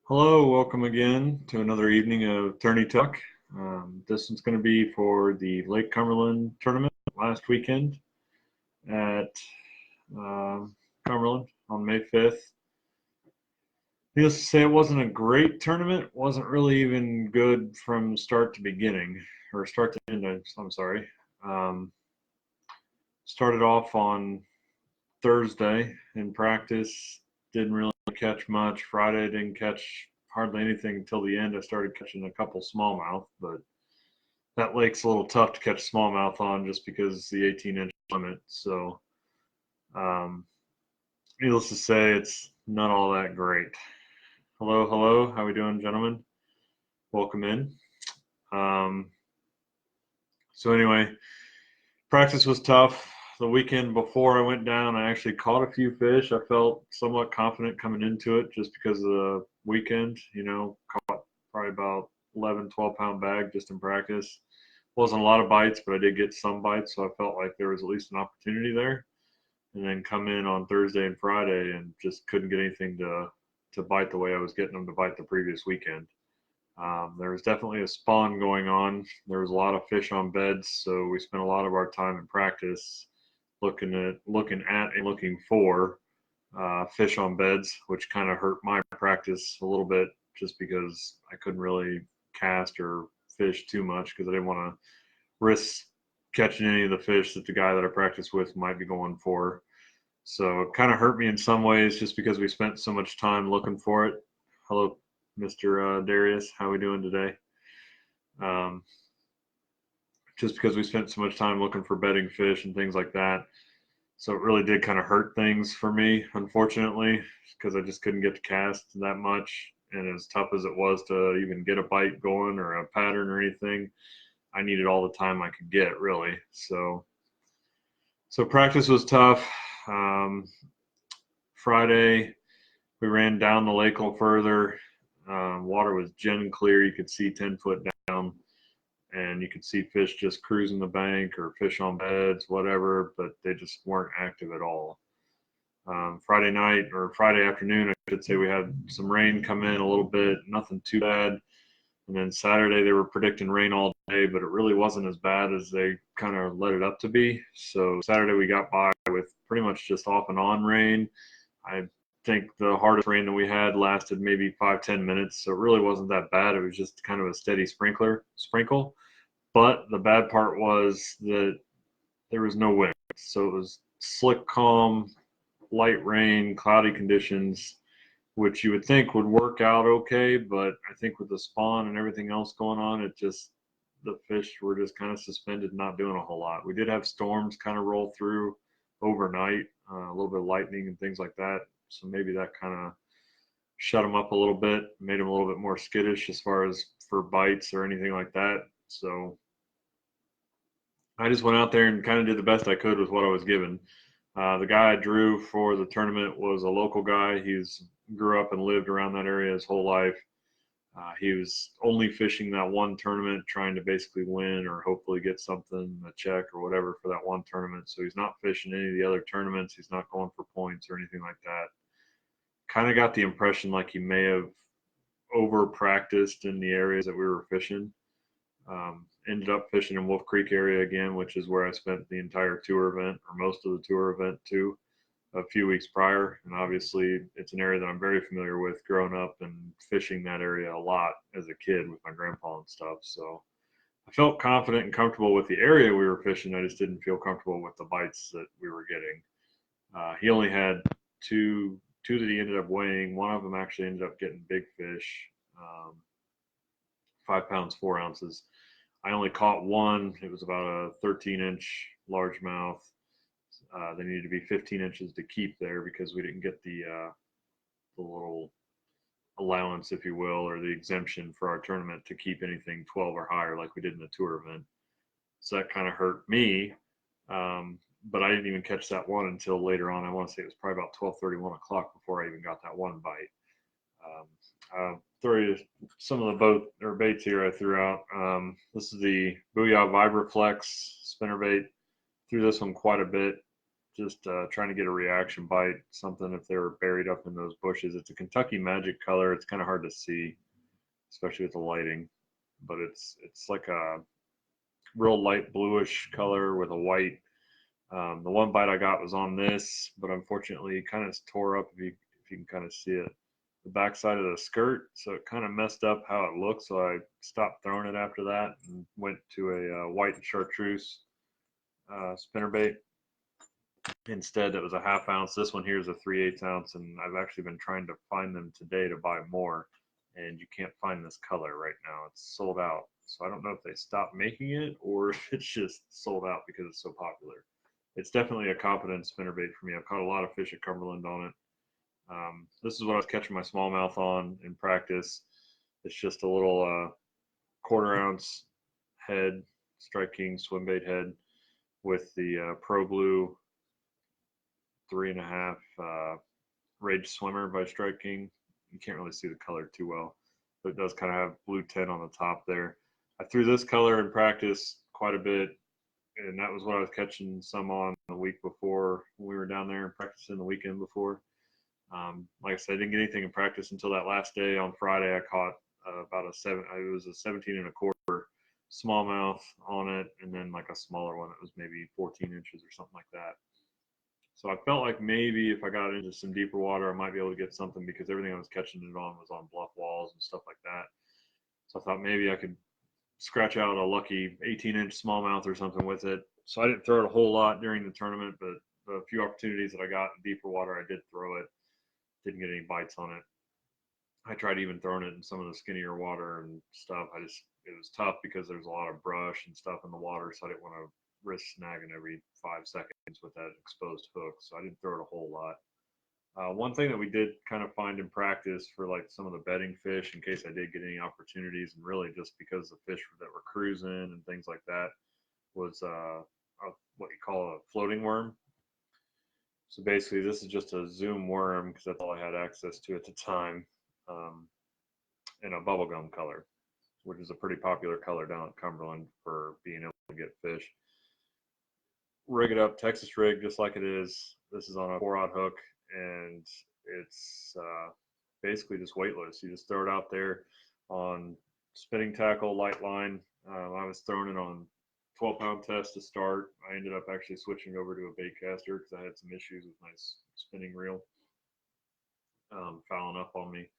Hello, welcome again to another evening of Tourney Talk. This one's going to be for the Lake Cumberland tournament last weekend at Cumberland on May 5th. Needless to say, it wasn't a great tournament. It wasn't really even good from start to beginning, or start to end, I'm sorry. Um, Started off on Thursday in practice, didn't really catch much. Friday didn't catch hardly anything until the end. I started catching a couple smallmouth, but that lake's a little tough to catch smallmouth on just because the 18-inch limit. So, um, needless to say, it's not all that great. Hello, hello. How we doing, gentlemen? Welcome in. Um, so anyway, practice was tough. The weekend before I went down, I actually caught a few fish. I felt somewhat confident coming into it just because of the weekend. Caught probably about 11, 12-pound bag just in practice. Wasn't a lot of bites, but I did get some bites, so I felt like there was at least an opportunity there. And then come in on Thursday and Friday and just couldn't get anything to bite the way I was getting them to bite the previous weekend. There was definitely a spawn going on. There was a lot of fish on beds, so we spent a lot of our time in practice looking at and looking for fish on beds, which kind of hurt my practice a little bit just because I couldn't really cast or fish too much because I didn't want to risk catching any of the fish that the guy that I practice with might be going for. So it kind of hurt me in some ways just because we spent so much time looking for it. Hello, Mr. Darius. How are we doing today? Um, just because we spent so much time looking for bedding fish and things like that. So it really did kind of hurt things for me, unfortunately, because I just couldn't get to cast that much. And as tough as it was to even get a bite going or a pattern or anything, I needed all the time I could get, really. So practice was tough. Um, Friday, we ran down the lake a little further. Water was gin clear. You could see 10 foot down, and you could see fish just cruising the bank or fish on beds, whatever, but they just weren't active at all. Friday night or Friday afternoon, I should say, we had some rain come in a little bit, nothing too bad. And then Saturday, they were predicting rain all day, but it really wasn't as bad as they kind of let it up to be. So Saturday, we got by with pretty much just off and on rain. I think the hardest rain that we had lasted maybe 5-10 minutes, so it really wasn't that bad. It was just kind of a steady sprinkle. But the bad part was that there was no wind, so it was slick, calm, light rain, cloudy conditions, which you would think would work out okay, but I think with the spawn and everything else going on, the fish were just kind of suspended, not doing a whole lot. We did have storms kind of roll through overnight, a little bit of lightning and things like that. So maybe that kind of shut them up a little bit, made them a little bit more skittish as far as for bites or anything like that. So I just went out there and kind of did the best I could with what I was given. The guy I drew for the tournament was a local guy. He's grew up and lived around that area his whole life. He was only fishing that one tournament, trying to basically win or hopefully get something, a check or whatever for that one tournament. So he's not fishing any of the other tournaments. He's not going for points or anything like that. Kind of got the impression like he may have over practiced in the areas that we were fishing. Ended up fishing in Wolf Creek area again, which is where I spent the entire tour event or most of the tour event too, a few weeks prior. And obviously, it's an area that I'm very familiar with growing up and fishing that area a lot as a kid with my grandpa and stuff. So I felt confident and comfortable with the area we were fishing. I just didn't feel comfortable with the bites that we were getting. He only had two that he ended up weighing. One of them actually ended up getting big fish, 5 pounds, 4 ounces. I only caught one. It was about a 13-inch largemouth. They needed to be 15 inches to keep there because we didn't get the little allowance, if you will, or the exemption for our tournament to keep anything 12 or higher like we did in the tour event. So that kind of hurt me. But I didn't even catch that one until later on. I want to say it was probably about 12:30, 1 o'clock before I even got that one bite. Throw you some of the baits here I threw out. This is the Booyah Vibraflex spinnerbait. Threw this one quite a bit. just trying to get a reaction bite, something if they were buried up in those bushes. It's a Kentucky Magic color. It's kind of hard to see, especially with the lighting, but it's like a real light bluish color with a white. The one bite I got was on this, but unfortunately it kind of tore up if you can kind of see it, the back side of the skirt, so it kind of messed up how it looked. So I stopped throwing it after that and went to a white chartreuse spinnerbait instead. That was a half ounce. This one here is a 3/8 ounce, and I've actually been trying to find them today to buy more, and you can't find this color right now. It's sold out. So I don't know if they stopped making it or if it's just sold out because it's so popular. It's definitely a competent spinnerbait for me. I've caught a lot of fish at Cumberland on it. This is what I was catching my smallmouth on in practice. It's just a little 1/4 ounce head, Strike King swim bait head with the Pro Blue 3.5 Rage Swimmer by Strike King. You can't really see the color too well, but it does kind of have blue tint on the top there. I threw this color in practice quite a bit, and that was what I was catching some on the week before when we were down there and practicing the weekend before. Like I said, I didn't get anything in practice until that last day on Friday. I caught about it was a 17 1/4 smallmouth on it, and then like a smaller one. It was maybe 14 inches or something like that. So I felt like maybe if I got into some deeper water, I might be able to get something because everything I was catching it on was on bluff walls and stuff like that. So I thought maybe I could scratch out a lucky 18-inch smallmouth or something with it. So I didn't throw it a whole lot during the tournament, but the few opportunities that I got in deeper water, I did throw it. Didn't get any bites on it. I tried even throwing it in some of the skinnier water and stuff. It was tough because there's a lot of brush and stuff in the water, so I didn't want to risk snagging every 5 seconds with that exposed hook. So I didn't throw it a whole lot. One thing that we did kind of find in practice for like some of the bedding fish, in case I did get any opportunities, and really just because the fish that were cruising and things like that, was what you call a floating worm. So basically, this is just a zoom worm because that's all I had access to at the time, um, in a bubblegum color, which is a pretty popular color down at Cumberland for being able to get fish. Rig it up, Texas rig, just like it is. This is on a 4/0 hook, and it's basically just weightless. You just throw it out there on spinning tackle, light line. I was throwing it on 12-pound test to start. I ended up actually switching over to a bait caster because I had some issues with my spinning reel fouling up on me.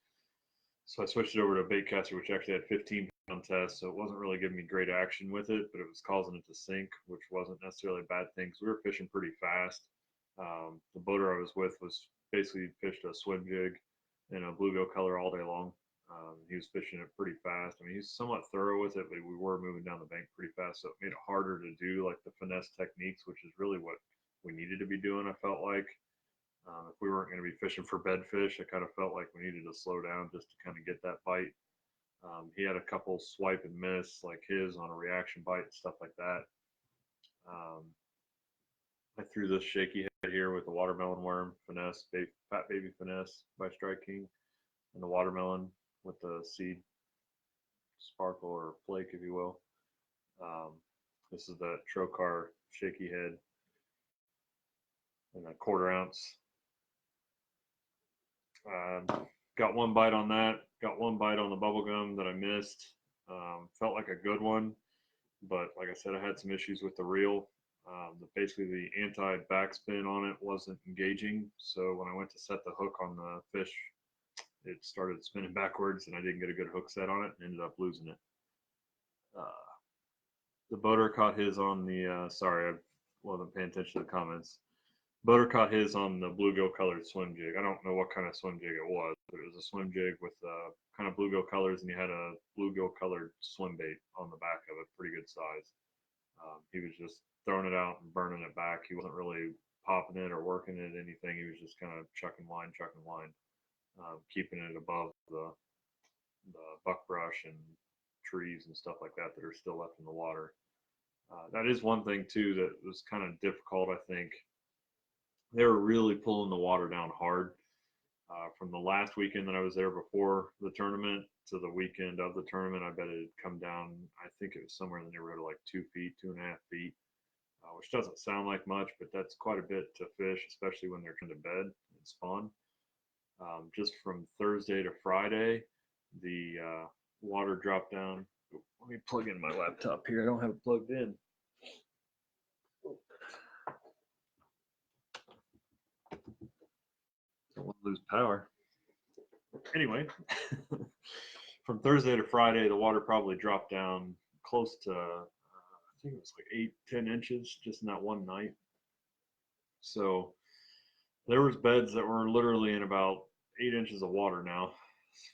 So I switched it over to a bait caster, which actually had 15-pound test, so it wasn't really giving me great action with it, but it was causing it to sink, which wasn't necessarily a bad thing because we were fishing pretty fast. The boater I was with was basically fished a swim jig in a bluegill color all day long. He was fishing it pretty fast. I mean, he's somewhat thorough with it, but we were moving down the bank pretty fast, so it made it harder to do like the finesse techniques, which is really what we needed to be doing, I felt like. If we weren't going to be fishing for bedfish, I kind of felt like we needed to slow down just to kind of get that bite. He had a couple swipe and miss like his on a reaction bite and stuff like that. I threw this shaky head here with the watermelon worm finesse, fat baby finesse by Strike King, and the watermelon with the seed sparkle or flake, if you will. This is the trocar shaky head and a 1/4 ounce. Got one bite on that. Got one bite on the bubblegum that I missed. Felt like a good one, but like I said, I had some issues with the reel. Basically, the anti-backspin on it wasn't engaging. So when I went to set the hook on the fish, it started spinning backwards, and I didn't get a good hook set on it and ended up losing it. The boater caught his on the, sorry, I wasn't paying attention to the comments. Boater caught his on the bluegill colored swim jig. I don't know what kind of swim jig it was, but it was a swim jig with kind of bluegill colors, and he had a bluegill colored swim bait on the back of it, pretty good size. He was just throwing it out and burning it back. He wasn't really popping it or working it, anything. He was just kind of chucking line, keeping it above the buckbrush and trees and stuff like that that are still left in the water. That is one thing too that was kind of difficult, I think. They were really pulling the water down hard. From the last weekend that I was there before the tournament to the weekend of the tournament, I bet it had come down. I think it was somewhere in the neighborhood of like 2 feet, 2.5 feet. which doesn't sound like much, but that's quite a bit to fish, especially when they're trying to bed and spawn. Just from Thursday to Friday, the water dropped down. Let me plug in my laptop here. I don't have it plugged in. Don't want to lose power. Anyway, from Thursday to Friday, the water probably dropped down close to, I think it was like 8-10 inches just in that one night. So there was beds that were literally in about 8 inches of water now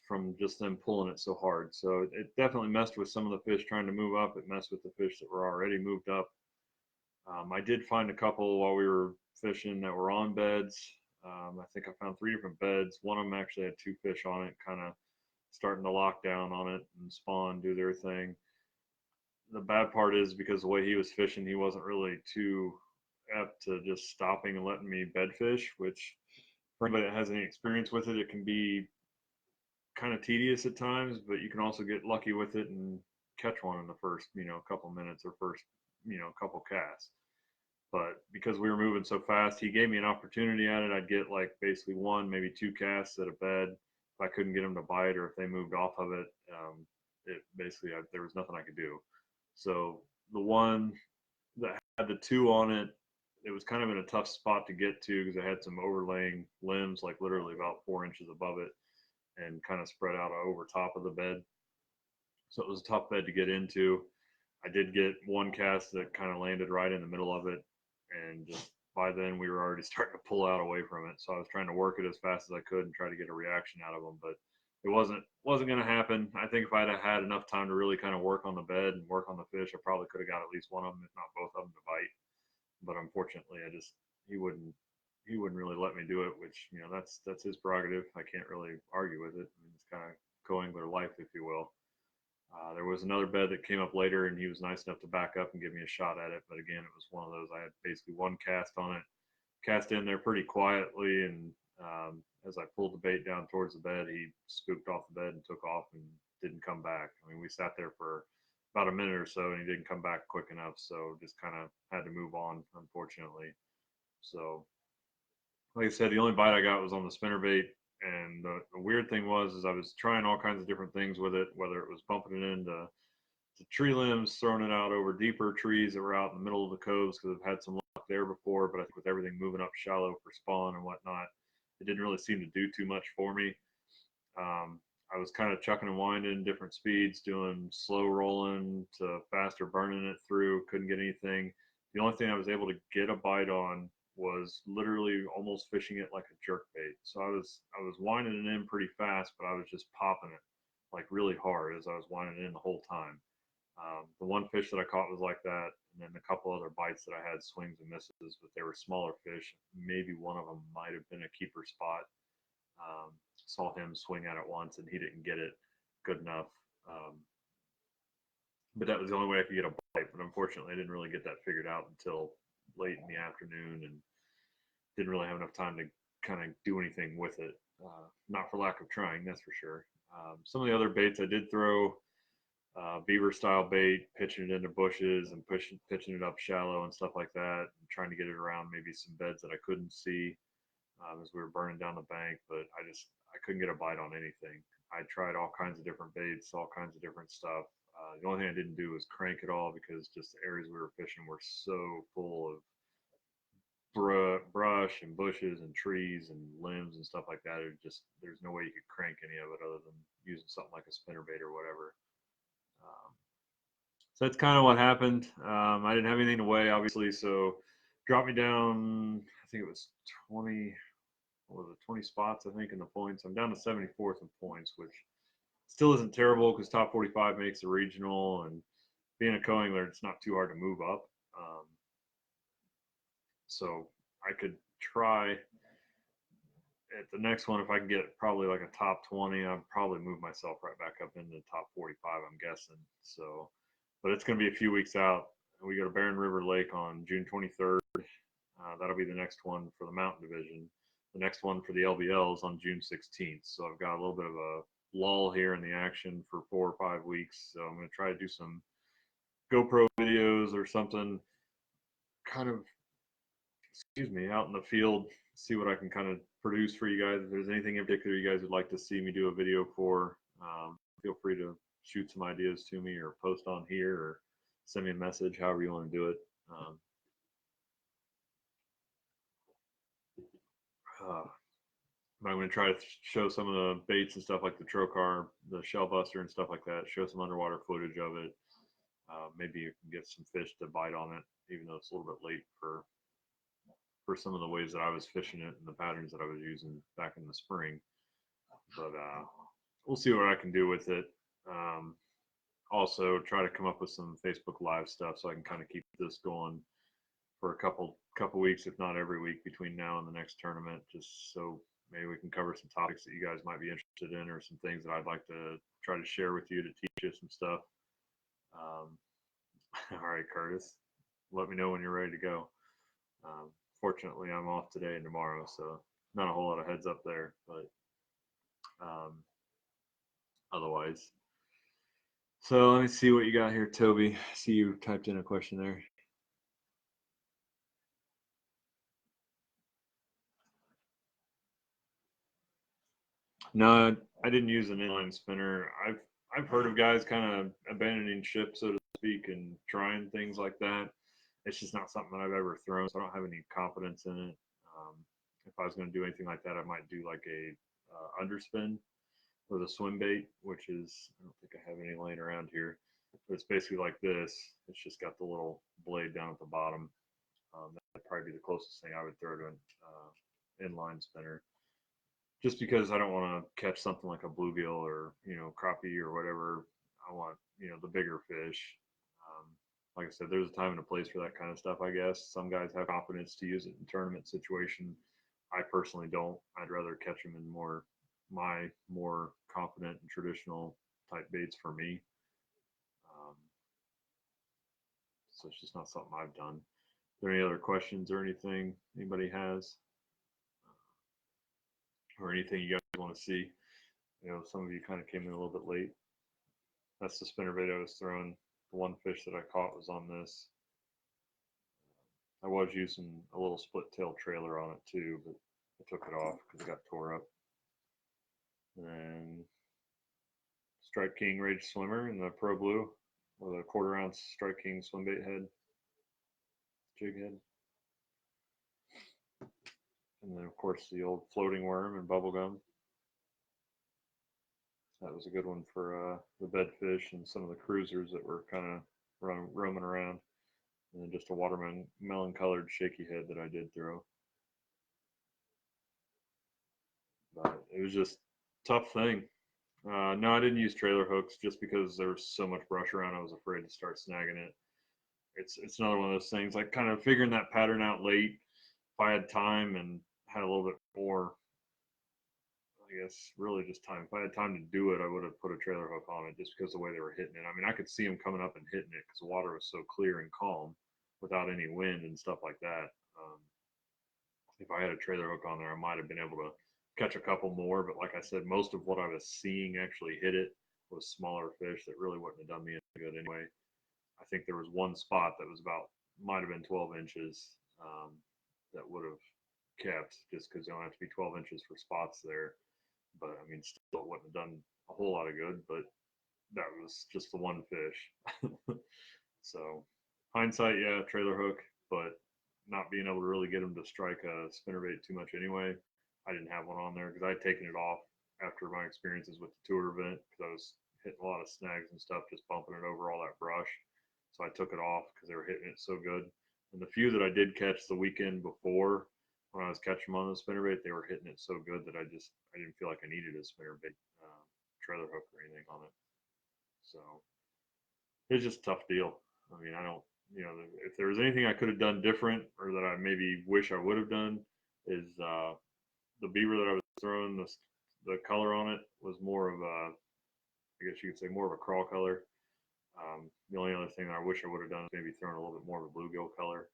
from just them pulling it so hard. So it definitely messed with some of the fish trying to move up. It messed with the fish that were already moved up. I did find a couple while we were fishing that were on beds. I think I found 3 different beds. One of them actually had 2 fish on it, kind of starting to lock down on it and spawn, do their thing. The bad part is because the way he was fishing, he wasn't really too apt to just stopping and letting me bed fish, which for anybody that has any experience with it, it can be kind of tedious at times, but you can also get lucky with it and catch one in the first, couple minutes or first, couple casts. But because we were moving so fast, he gave me an opportunity at it. I'd get like basically 1, maybe 2 casts at a bed. If I couldn't get them to bite or if they moved off of it, it basically, there was nothing I could do. So the one that had the 2 on it, it was kind of in a tough spot to get to because it had some overlaying limbs, like literally about 4 inches above it and kind of spread out over top of the bed. So it was a tough bed to get into. I did get 1 cast that kind of landed right in the middle of it, and just by then we were already starting to pull out away from it. So I was trying to work it as fast as I could and try to get a reaction out of them, but it wasn't going to happen. I think if I'd have had enough time to really kind of work on the bed and work on the fish, I probably could have got at least one of them, if not both of them, to bite. But unfortunately, he wouldn't really let me do it, which that's his prerogative. I can't really argue with it. I mean, it's kind of co-angler life, if you will. There was another bed that came up later, and he was nice enough to back up and give me a shot at it. But again, it was one of those. I had basically 1 cast on it, cast in there pretty quietly, and as I pulled the bait down towards the bed, he spooked off the bed and took off and didn't come back. I mean, we sat there for about a minute or so, and he didn't come back quick enough, so just kind of had to move on, unfortunately. So, like I said, the only bite I got was on the spinnerbait. And the weird thing was, I was trying all kinds of different things with it, whether it was bumping it into tree limbs, throwing it out over deeper trees that were out in the middle of the coves because I've had some luck there before. But I think with everything moving up shallow for spawn and whatnot, it didn't really seem to do too much for me. I was kind of chucking and winding different speeds, doing slow rolling to faster burning it through. Couldn't get anything. The only thing I was able to get a bite on was literally almost fishing it like a jerk bait. So I was winding it in pretty fast, but I was just popping it like really hard as I was winding it in the whole time. The one fish that I caught was like that, and then a couple other bites that I had swings and misses, but they were smaller fish. Maybe one of them might have been a keeper spot. Saw him swing at it once, and he didn't get it good enough. But that was the only way I could get a bite. But unfortunately, I didn't really get that figured out until late in the afternoon, and didn't really have enough time to kind of do anything with it. Not for lack of trying, that's for sure. Some of the other baits I did throw, beaver style bait, pitching it into bushes and pitching it up shallow and stuff like that, and trying to get it around maybe some beds that I couldn't see as we were burning down the bank. But I couldn't get a bite on anything. I tried all kinds of different baits, all kinds of different stuff. The only thing I didn't do was crank it all because just the areas we were fishing were so full of brush and bushes and trees and limbs and stuff like that. There's no way you could crank any of it other than using something like a spinnerbait or whatever. So that's kind of what happened. I didn't have anything to weigh, obviously, so dropped me down. I think it was 20. What was it? 20 spots, I think, in the points. I'm down to 74th in points, which still isn't terrible because top 45 makes the regional, and being a co-angler, it's not too hard to move up. So I could try at the next one, if I can get probably like a top 20, I'd probably move myself right back up into the top 45, I'm guessing. So, but it's going to be a few weeks out. We go to Barren River Lake on June 23rd. That'll be the next one for the mountain division. The next one for the LBL is on June 16th. So I've got a little bit of a lull here in the action for 4 or 5 weeks. So I'm going to try to do some GoPro videos or something, kind of, excuse me, out in the field, see what I can kind of produce for you guys. If there's anything in particular you guys would like to see me do a video for, feel free to shoot some ideas to me or post on here or send me a message, however you want to do it. Uh, I'm going to try to show some of the baits and stuff like the trocar, the shell buster and stuff like that, show some underwater footage of it. Maybe you can get some fish to bite on it, even though it's a little bit late for some of the ways that I was fishing it and the patterns that I was using back in the spring. But we'll see what I can do with it. Also try to come up with some Facebook Live stuff so I can kind of keep this going for a couple weeks, if not every week, between now and the next tournament, just so maybe we can cover some topics that you guys might be interested in, or some things that I'd like to try to share with you to teach you some stuff. All right, Curtis, let me know when you're ready to go. Fortunately, I'm off today and tomorrow, so not a whole lot of heads up there, but otherwise. So let me see what you got here, Toby. I see you typed in a question there. No, I didn't use an inline spinner. I've heard of guys kind of abandoning ship, so to speak, and trying things like that. It's just not something that I've ever thrown, so I don't have any confidence in it. If I was going to do anything like that, I might do like a underspin with a swim bait, which is, I don't think I have any laying around here, but it's basically like this. It's just got the little blade down at the bottom. That'd probably be the closest thing I would throw to an inline spinner, just because I don't want to catch something like a bluegill or, crappie or whatever. I want, the bigger fish. Like I said, there's a time and a place for that kind of stuff, I guess. Some guys have confidence to use it in tournament situation. I personally don't. I'd rather catch them in my more confident and traditional type baits for me. So it's just not something I've done. Are there any other questions or anything anybody has? Or anything you guys want to see? Some of you kind of came in a little bit late. That's the spinnerbait I was throwing. The one fish that I caught was on this. I was using a little split tail trailer on it too, but I took it off because it got tore up. And Strike King Rage Swimmer in the Pro Blue with a 1/4 ounce Strike King swim bait head, jig head. And then of course the old floating worm and bubblegum. That was a good one for the bedfish and some of the cruisers that were kind of roaming around. And then just a watermelon colored shaky head that I did throw. But it was just tough thing. No, I didn't use trailer hooks just because there was so much brush around. I was afraid to start snagging it. It's another one of those things, like kind of figuring that pattern out late. If I had time and had a little bit more, I guess really just time. If I had time to do it, I would have put a trailer hook on it just because of the way they were hitting it. I mean, I could see them coming up and hitting it because the water was so clear and calm without any wind and stuff like that. If I had a trailer hook on there, I might have been able to catch a couple more. But like I said, most of what I was seeing actually hit it was smaller fish that really wouldn't have done me any good anyway. I think there was one spot that was might have been 12 inches that would have kept, just because you don't have to be 12 inches for spots there. But I mean, still wouldn't have done a whole lot of good, but that was just the one fish. So hindsight, yeah, trailer hook, but not being able to really get them to strike a spinnerbait too much anyway. I didn't have one on there because I had taken it off after my experiences with the tour event, because I was hitting a lot of snags and stuff, just bumping it over all that brush. So I took it off because they were hitting it so good. And the few that I did catch the weekend before, when I was catching them on the spinnerbait, they were hitting it so good that I didn't feel like I needed a spinnerbait trailer hook or anything on it. So it's just a tough deal. I mean, I don't, if there was anything I could have done different or that I maybe wish I would have done, is the beaver that I was throwing, the color on it was more of a, I guess you could say more of a crawl color. The only other thing that I wish I would have done is maybe thrown a little bit more of a bluegill color.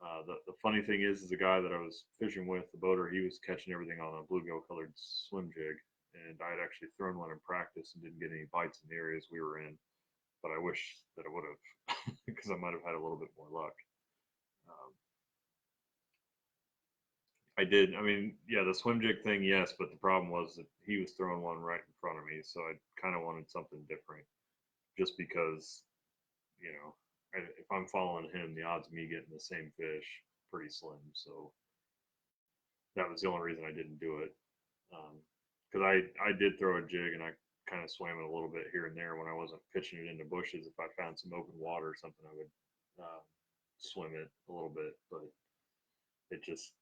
The funny thing is the guy that I was fishing with, the boater, he was catching everything on a bluegill colored swim jig, and I had actually thrown one in practice and didn't get any bites in the areas we were in. But I wish that I would have, because I might have had a little bit more luck. Um, I did. I mean, yeah, the swim jig thing, yes, but the problem was that he was throwing one right in front of me, so I kind of wanted something different, just because, if I'm following him, the odds of me getting the same fish pretty slim. So that was the only reason I didn't do it. Because I did throw a jig and I kind of swam it a little bit here and there when I wasn't pitching it into bushes. If I found some open water or something, I would swim it a little bit, but it just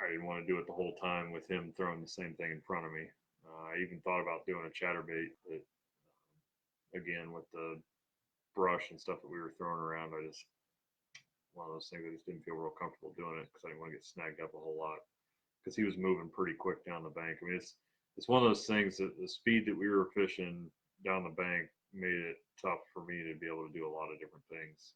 I didn't want to do it the whole time with him throwing the same thing in front of me. I even thought about doing a chatterbait, but again, with the brush and stuff that we were throwing around, I just one of those things I just didn't feel real comfortable doing it because I didn't want to get snagged up a whole lot because he was moving pretty quick down the bank. I mean, it's one of those things that the speed that we were fishing down the bank made it tough for me to be able to do a lot of different things.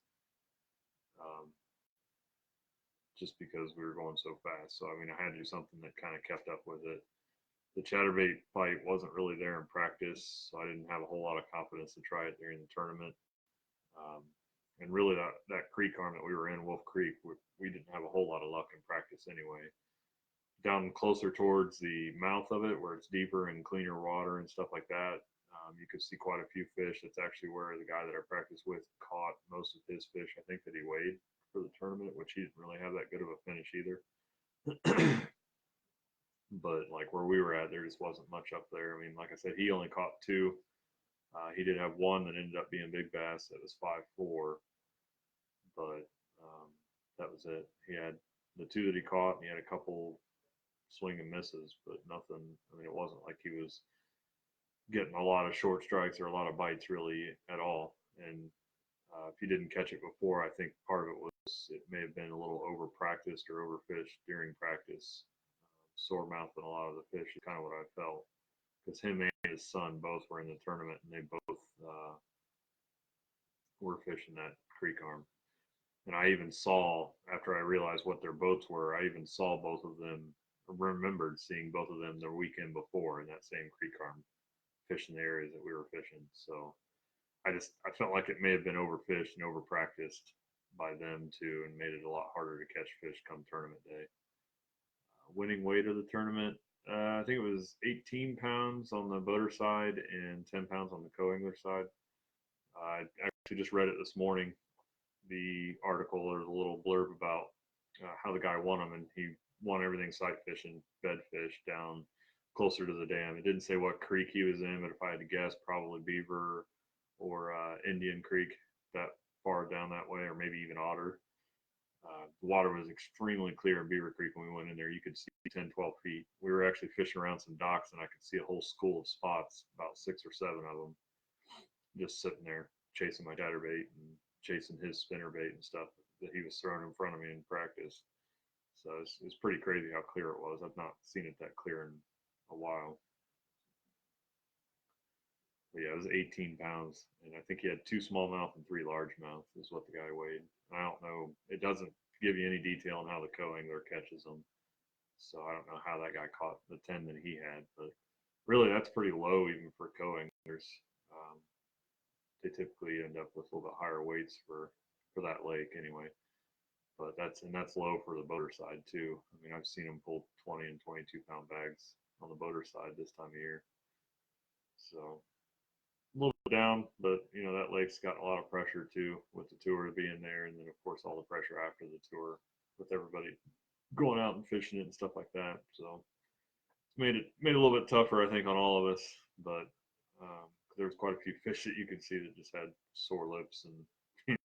Just because we were going so fast. So I mean, I had to do something that kind of kept up with it. The chatterbait bite wasn't really there in practice, so I didn't have a whole lot of confidence to try it during the tournament. Um, and really, that creek arm that we were in, Wolf Creek, we didn't have a whole lot of luck in practice anyway. Down closer towards the mouth of it, where it's deeper and cleaner water and stuff like that, you could see quite a few fish. That's actually where the guy that I practiced with caught most of his fish. I think that he weighed for the tournament, which he didn't really have that good of a finish either. But like where we were at, there just wasn't much up there. I mean, like I said, he only caught two. He did have one that ended up being big bass that was 5'4", but that was it. He had the two that he caught, and he had a couple swing and misses, but nothing. I mean, it wasn't like he was getting a lot of short strikes or a lot of bites really at all. And if he didn't catch it before, I think part of it was it may have been a little over practiced or overfished during practice. Sore mouth and a lot of the fish is kind of what I felt, because him and his son both were in the tournament and they both were fishing that creek arm. And I even saw, after I realized what their boats were, I even saw both of them, remembered seeing both of them the weekend before in that same creek arm fishing the areas that we were fishing. So I felt like it may have been overfished and over practiced by them too, and made it a lot harder to catch fish come tournament day. Winning weight of the tournament, I think it was 18 pounds on the boater side and 10 pounds on the co-angler side. I actually just read it this morning, the article or the little blurb about how the guy won them, and he won everything sight fishing, bed fish down closer to the dam. It didn't say what creek he was in, but if I had to guess, probably Beaver or Indian Creek, that far down that way, or maybe even Otter. The water was extremely clear in Beaver Creek when we went in there. You could see 10, 12 feet. We were actually fishing around some docks, and I could see a whole school of spots, about 6 or 7 of them, just sitting there chasing my chatterbait and chasing his spinnerbait and stuff that he was throwing in front of me in practice. So it's pretty crazy how clear it was. I've not seen it that clear in a while. But yeah, it was 18 pounds, and I think he had 2 smallmouth and 3 largemouth is what the guy weighed. I don't know. It doesn't give you any detail on how the co-angler catches them, so I don't know how that guy caught the 10 that he had. But really, that's pretty low even for co-anglers. Um, they typically end up with a little bit higher weights for that lake anyway. But that's low for the boater side too. I mean, I've seen them pull 20 and 22-pound bags on the boater side this time of year. So a little bit down, but that lake's got a lot of pressure too with the tour being there, and then of course all the pressure after the tour with everybody going out and fishing it and stuff like that. So it's made it a little bit tougher, I think, on all of us. But there was quite a few fish that you could see that just had sore lips and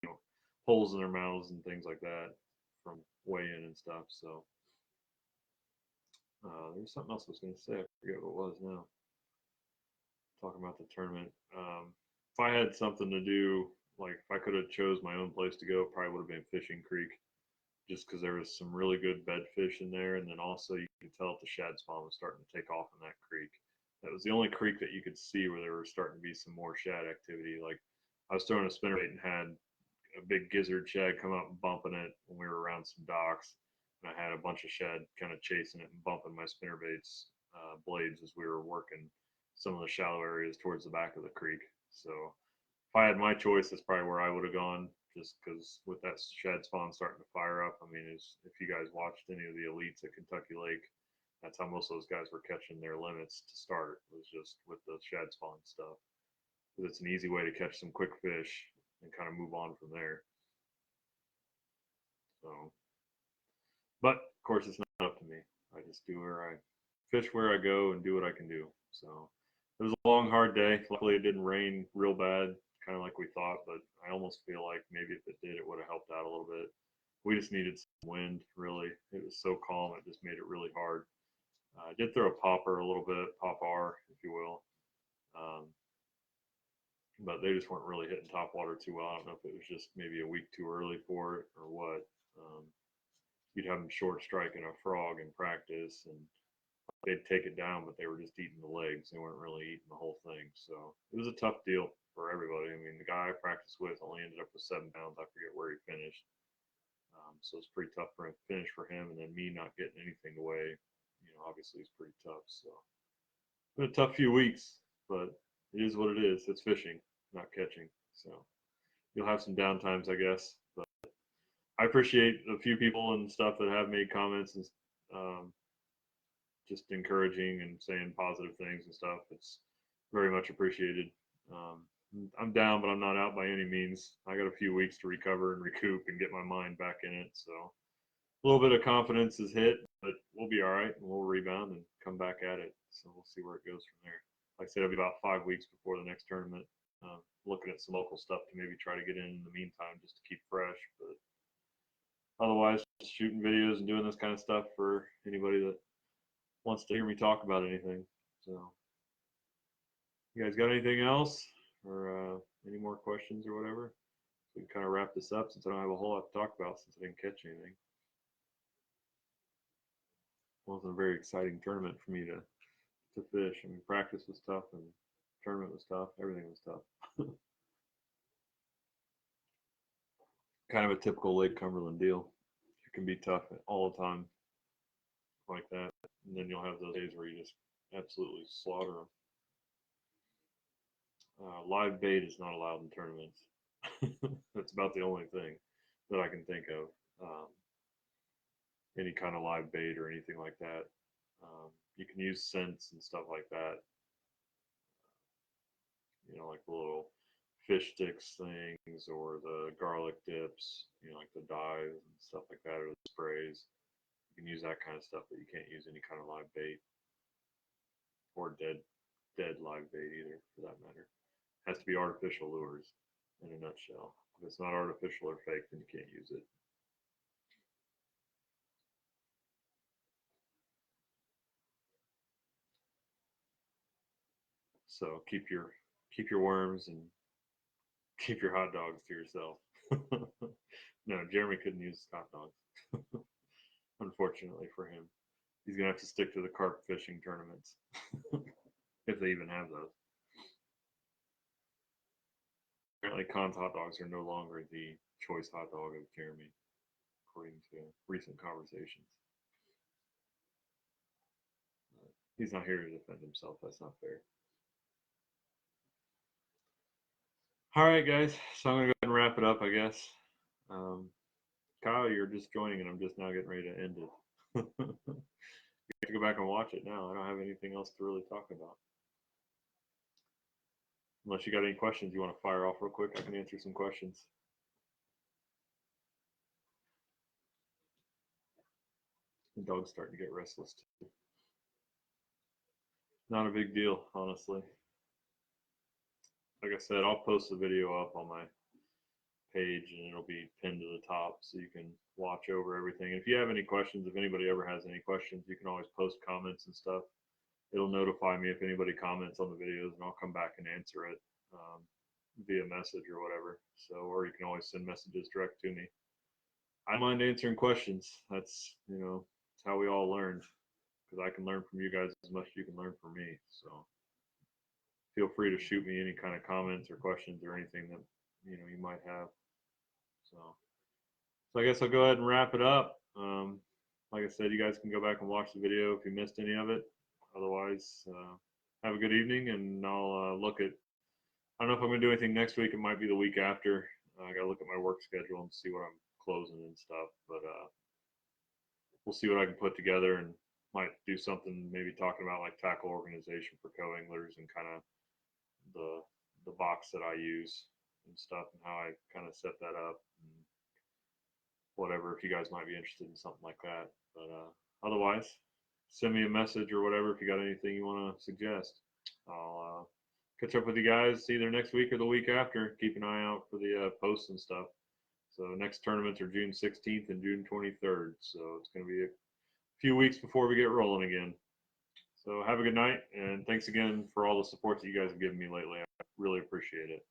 holes in their mouths and things like that from weigh in and stuff. So there was something else I was going to say. I forget what it was now. Talking about the tournament. If I had something to do, like if I could have chose my own place to go, it probably would have been Fishing Creek, just because there was some really good bed fish in there, and then also you could tell if the shad spawn was starting to take off in that creek. That was the only creek that you could see where there was starting to be some more shad activity. Like I was throwing a spinnerbait and had a big gizzard shad come up and bumping it when we were around some docks, and I had a bunch of shad kind of chasing it and bumping my spinnerbait's blades as we were working some of the shallow areas towards the back of the creek. So if I had my choice, that's probably where I would have gone, just because with that shad spawn starting to fire up. I mean, if you guys watched any of the elites at Kentucky Lake, that's how most of those guys were catching their limits to start, was just with the shad spawn stuff. Because it's an easy way to catch some quick fish and kind of move on from there. So, but of course, it's not up to me. I just do where I fish where I go and do what I can do. So it was a long, hard day. Luckily, it didn't rain real bad, kind of like we thought. But I almost feel like maybe if it did, it would have helped out a little bit. We just needed some wind, really. It was so calm, it just made it really hard. I did throw a popper a little bit, pop R, if you will. But they just weren't really hitting top water too well. I don't know if it was just maybe a week too early for it or what. You'd have them short striking a frog in practice, and they'd take it down, but they were just eating the legs. They weren't really eating the whole thing. So it was a tough deal for everybody. I mean, the guy I practiced with only ended up with 7 pounds. I forget where he finished. So it's pretty tough for him to finish for him, and then me not getting anything away, obviously it's pretty tough. So it's been a tough few weeks, but it is what it is. It's fishing, not catching. So you'll have some downtimes, I guess. But I appreciate a few people and stuff that have made comments and just encouraging and saying positive things and stuff. It's very much appreciated. I'm down, but I'm not out by any means. I got a few weeks to recover and recoup and get my mind back in it. So a little bit of confidence is hit, but we'll be all right, and we'll rebound and come back at it. So we'll see where it goes from there. Like I said, it'll be about 5 weeks before the next tournament. Looking at some local stuff to maybe try to get in the meantime, just to keep fresh. But otherwise, just shooting videos and doing this kind of stuff for anybody that wants to hear me talk about anything. So, you guys got anything else, or any more questions or whatever? We can kind of wrap this up since I don't have a whole lot to talk about since I didn't catch anything. It wasn't a very exciting tournament for me to fish. I mean, practice was tough and tournament was tough. Everything was tough. Kind of a typical Lake Cumberland deal. It can be tough all the time like that. And then you'll have those days where you just absolutely slaughter them. Live bait is not allowed in tournaments. That's about the only thing that I can think of. Any kind of live bait or anything like that. You can use scents and stuff like that. Like the little fish sticks things or the garlic dips, like the dyes and stuff like that, or the sprays. You can use that kind of stuff, but you can't use any kind of live bait or dead live bait either, for that matter. It has to be artificial lures in a nutshell. If it's not artificial or fake, then you can't use it. So keep your worms and keep your hot dogs to yourself. No, Jeremy couldn't use hot dogs. Unfortunately for him. He's gonna have to stick to the carp fishing tournaments. If they even have those. Apparently Con's hot dogs are no longer the choice hot dog of Jeremy, according to recent conversations. He's not here to defend himself. That's not fair. All right, guys. So I'm going to go ahead and wrap it up, I guess. Kyle, you're just joining, and I'm just now getting ready to end it. You have to go back and watch it now. I don't have anything else to really talk about. Unless you got any questions you want to fire off real quick, I can answer some questions. The dog's starting to get restless too. Not a big deal, honestly. Like I said, I'll post the video up on my page and it'll be pinned to the top so you can watch over everything. If you have any questions, if anybody ever has any questions, you can always post comments and stuff. It'll notify me if anybody comments on the videos, and I'll come back and answer it via message or whatever. So, or you can always send messages direct to me. I don't mind answering questions. That's, it's how we all learn, because I can learn from you guys as much as you can learn from me. So feel free to shoot me any kind of comments or questions or anything that you might have. So I guess I'll go ahead and wrap it up. Like I said, you guys can go back and watch the video if you missed any of it. Otherwise, have a good evening, and I'll look at. I don't know if I'm going to do anything next week. It might be the week after. I got to look at my work schedule and see what I'm closing and stuff. But we'll see what I can put together, and might do something maybe talking about like tackle organization for co-anglers and kind of the box that I use and stuff, and how I kind of set that up and whatever, if you guys might be interested in something like that. But otherwise, send me a message or whatever if you got anything you want to suggest. I'll catch up with you guys either next week or the week after. Keep an eye out for the posts and stuff. So next tournaments are June 16th and June 23rd. So it's going to be a few weeks before we get rolling again. So have a good night, and thanks again for all the support that you guys have given me lately. I really appreciate it.